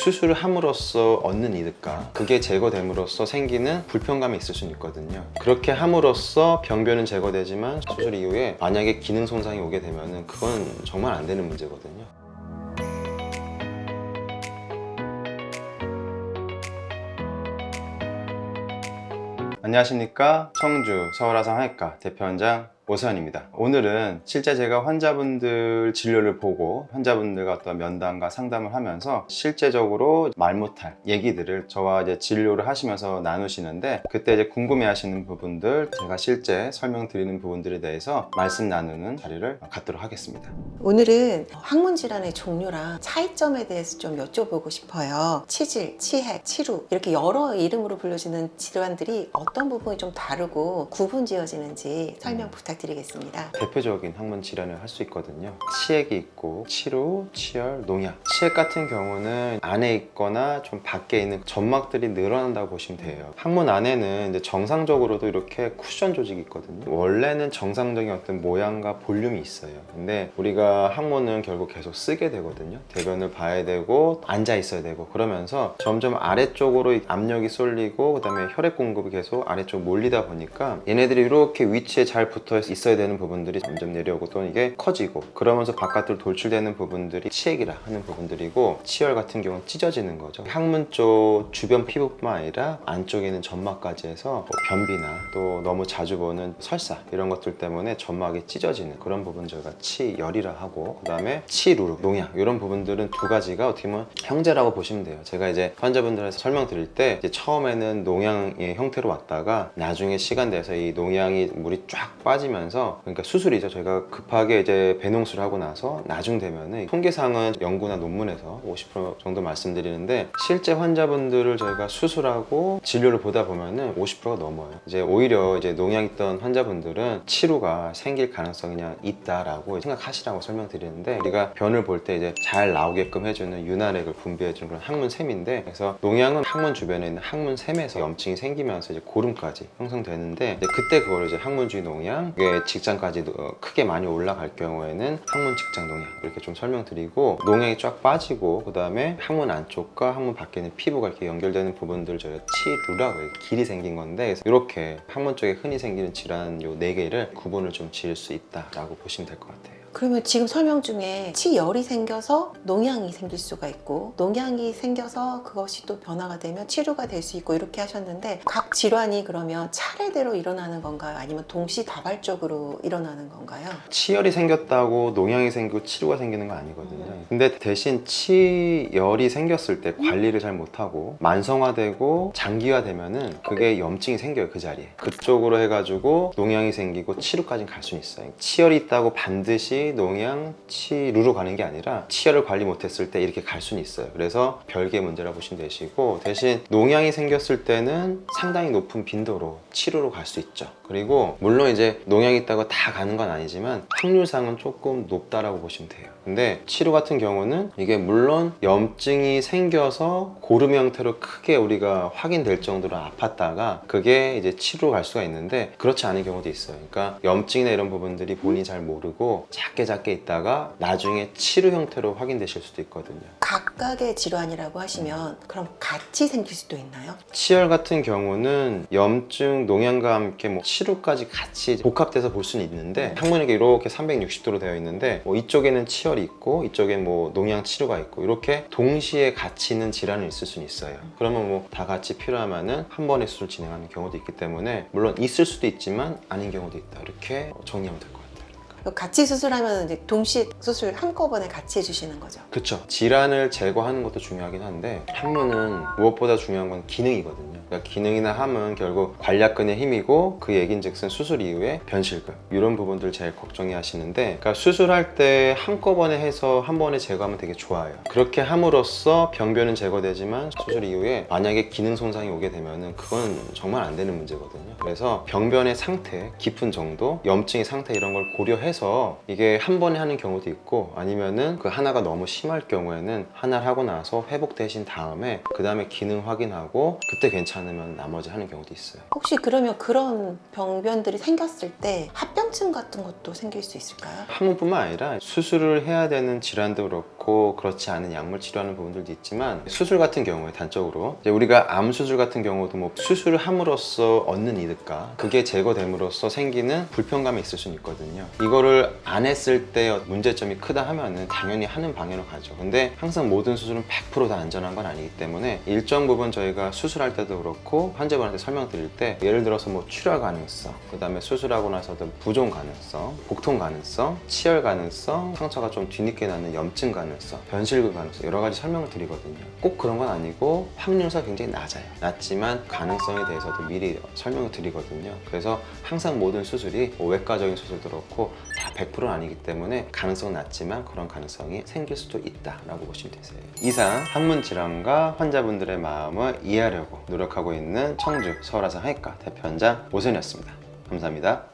수술을 함으로써 얻는 이득과 그게 제거됨으로써 생기는 불편감이 있을 수는 있거든요. 그렇게 함으로써 병변은 제거되지만 수술 이후에 만약에 기능 손상이 오게 되면 그건 정말 안 되는 문제거든요. 안녕하십니까. 청주 서울화상외과 대표원장 오세환입니다. 오늘은 실제 제가 환자분들 진료를 보고 환자분들과 어떤 면담과 상담을 하면서 실제적으로 말 못할 얘기들을 저와 이제 진료를 하시면서 나누시는데, 그때 이제 궁금해 하시는 부분들, 제가 실제 설명드리는 부분들에 대해서 말씀 나누는 자리를 갖도록 하겠습니다. 오늘은 항문 질환의 종류랑 차이점에 대해서 좀 여쭤보고 싶어요. 치질, 치핵, 치루 이렇게 여러 이름으로 불려지는 질환들이 어떤 부분이 좀 다르고 구분 지어지는지 설명 부탁드리겠습니다. 대표적인 항문 질환을 할 수 있거든요. 치핵이 있고 치루, 치열, 농약. 치핵 같은 경우는 안에 있거나 좀 밖에 있는 점막들이 늘어난다고 보시면 돼요. 항문 안에는 이제 정상적으로도 이렇게 쿠션 조직이 있거든요. 원래는 정상적인 어떤 모양과 볼륨이 있어요. 근데 우리가 항문은 결국 계속 쓰게 되거든요. 대변을 봐야 되고 앉아 있어야 되고, 그러면서 점점 아래쪽으로 압력이 쏠리고 그다음에 혈액 공급이 계속 아래쪽 몰리다 보니까 얘네들이 이렇게 위치에 잘 붙어 있어야 되는 부분들이 점점 내려오고 또 이게 커지고, 그러면서 바깥으로 돌출되는 부분들이 치핵이라 하는 부분들이고, 치열 같은 경우는 찢어지는 거죠. 항문 쪽 주변 피부뿐만 아니라 안쪽에는 점막까지 해서 변비나 또 너무 자주 보는 설사 이런 것들 때문에 점막이 찢어지는 그런 부분 저희가 치열이라 하고, 그 다음에 치루룩, 농약 이런 부분들은 두 가지가 어떻게 보면 형제라고 보시면 돼요. 제가 이제 환자분들한테 설명드릴 때 이제 처음에는 농양의 형태로 왔다가 나중에 시간 돼서 이 농양이 물이 쫙 빠지면서, 그러니까 수술이죠. 저희가 급하게 이제 배농술을 하고 나서 나중 되면은, 통계상은 연구나 논문에서 50% 정도 말씀드리는데, 실제 환자분들을 저희가 수술하고 진료를 보다 보면은 50%가 넘어요. 이제 오히려 이제 농양 있던 환자분들은 치루가 생길 가능성이 그냥 있다라고 생각하시라고 설명드리는데, 우리가 변을 볼 때 이제 잘 나오게끔 해주는 윤활액을 분비해주는 그런 항문샘인데, 그래서 농양은 항문 주변에 있는 항문샘에서 염증이 생기면서 이제 고름까지 형성되는데, 이제 그때 그걸 이제 항문주의 농양, 이게 직장까지 크게 많이 올라갈 경우에는 항문 직장 농양 이렇게 좀 설명드리고, 농양이 쫙 빠지고 그 다음에 항문 안쪽과 항문 밖에 있는 피부가 이렇게 연결되는 부분들 저희가 치루라고 해요. 길이 생긴 건데, 그래서 이렇게 항문 쪽에 흔히 생기는 질환 요 4개를 구분을 좀 지을 수 있다라고 보시면 될 것 같아요. 그러면 지금 설명 중에 치열이 생겨서 농양이 생길 수가 있고, 농양이 생겨서 그것이 또 변화가 되면 치루가 될 수 있고 이렇게 하셨는데, 각 질환이 그러면 차례대로 일어나는 건가요? 아니면 동시다발적으로 일어나는 건가요? 치열이 생겼다고 농양이 생기고 치루가 생기는 건 아니거든요. 근데 대신 치열이 생겼을 때 관리를 잘 못하고 만성화되고 장기화되면은 그게 염증이 생겨요. 그 자리에 그쪽으로 해가지고 농양이 생기고 치루까지 갈 수는 있어요. 치열이 있다고 반드시 농양, 치루로 가는 게 아니라 치열을 관리 못했을 때 이렇게 갈 수는 있어요. 그래서 별개의 문제라 보시면 되시고, 대신 농양이 생겼을 때는 상당히 높은 빈도로 치루로 갈 수 있죠. 그리고 물론 이제 농양이 있다고 다 가는 건 아니지만 확률상은 조금 높다라고 보시면 돼요. 근데 치루 같은 경우는 이게 물론 염증이 생겨서 고름 형태로 크게 우리가 확인될 정도로 아팠다가 그게 이제 치루로 갈 수가 있는데, 그렇지 않은 경우도 있어요. 그러니까 염증이나 이런 부분들이 본인이 잘 모르고 작게 있다가 나중에 치루 형태로 확인되실 수도 있거든요. 각각의 질환이라고 하시면 그럼 같이 생길 수도 있나요? 치열 같은 경우는 염증, 농양과 함께 뭐 치루까지 같이 복합돼서 볼 수는 있는데, 항문이 이렇게 360도로 되어 있는데 이쪽에는 치열이 있고 이쪽엔 뭐 농양, 치루가 있고 이렇게 동시에 같이 있는 질환이 있을 수는 있어요. 그러면 뭐 다 같이 필요하면은 한 번에 수술 진행하는 경우도 있기 때문에, 물론 있을 수도 있지만 아닌 경우도 있다, 이렇게 정리하면 될 것 같아요. 같이 수술하면 이제 동시에 수술 한꺼번에 같이 해주시는 거죠? 그쵸. 질환을 제거하는 것도 중요하긴 한데, 항문은 무엇보다 중요한 건 기능이거든요. 그러니까 기능이나 함은 결국 관략근의 힘이고, 그 얘긴즉슨 수술 이후에 변실근 이런 부분들 제일 걱정해 하시는데, 그러니까 수술할 때 한꺼번에 해서 한 번에 제거하면 되게 좋아요. 그렇게 함으로써 병변은 제거되지만 수술 이후에 만약에 기능 손상이 오게 되면 그건 정말 안 되는 문제거든요. 그래서 병변의 상태, 깊은 정도, 염증의 상태 이런 걸 고려해서 이게 한 번에 하는 경우도 있고, 아니면은 그 하나가 너무 심할 경우에는 하나를 하고 나서 회복되신 다음에 그 다음에 기능 확인하고 그때 괜찮으면 나머지 하는 경우도 있어요. 혹시 그러면 그런 병변들이 생겼을 때 합병증 같은 것도 생길 수 있을까요? 항문뿐만 아니라 수술을 해야 되는 질환도 그렇고 좋고 그렇지 않은 약물 치료하는 부분들도 있지만 수술 같은 경우에 단적으로 이제 우리가 암 수술 같은 경우도 뭐 수술을 함으로써 얻는 이득과 그게 제거됨으로써 생기는 불편감이 있을 수는 있거든요. 이거를 안 했을 때 문제점이 크다 하면은 당연히 하는 방향으로 가죠. 근데 항상 모든 수술은 100% 다 안전한 건 아니기 때문에 일정 부분 저희가 수술할 때도 그렇고 환자분한테 설명드릴 때 예를 들어서 뭐 출혈 가능성, 그 다음에 수술하고 나서도 부종 가능성, 복통 가능성, 치열 가능성, 상처가 좀 뒤늦게 나는 염증 가능성, 변실구 가능성 여러 가지 설명을 드리거든요. 꼭 그런 건 아니고 확률상 굉장히 낮아요. 낮지만 가능성에 대해서도 미리 설명을 드리거든요. 그래서 항상 모든 수술이 뭐 외과적인 수술도 그렇고 다 100%는 아니기 때문에 가능성은 낮지만 그런 가능성이 생길 수도 있다라고 보시면 되세요. 이상 항문 질환과 환자분들의 마음을 이해하려고 노력하고 있는 청주 서울아산하이과 대표원장 오선이었습니다. 감사합니다.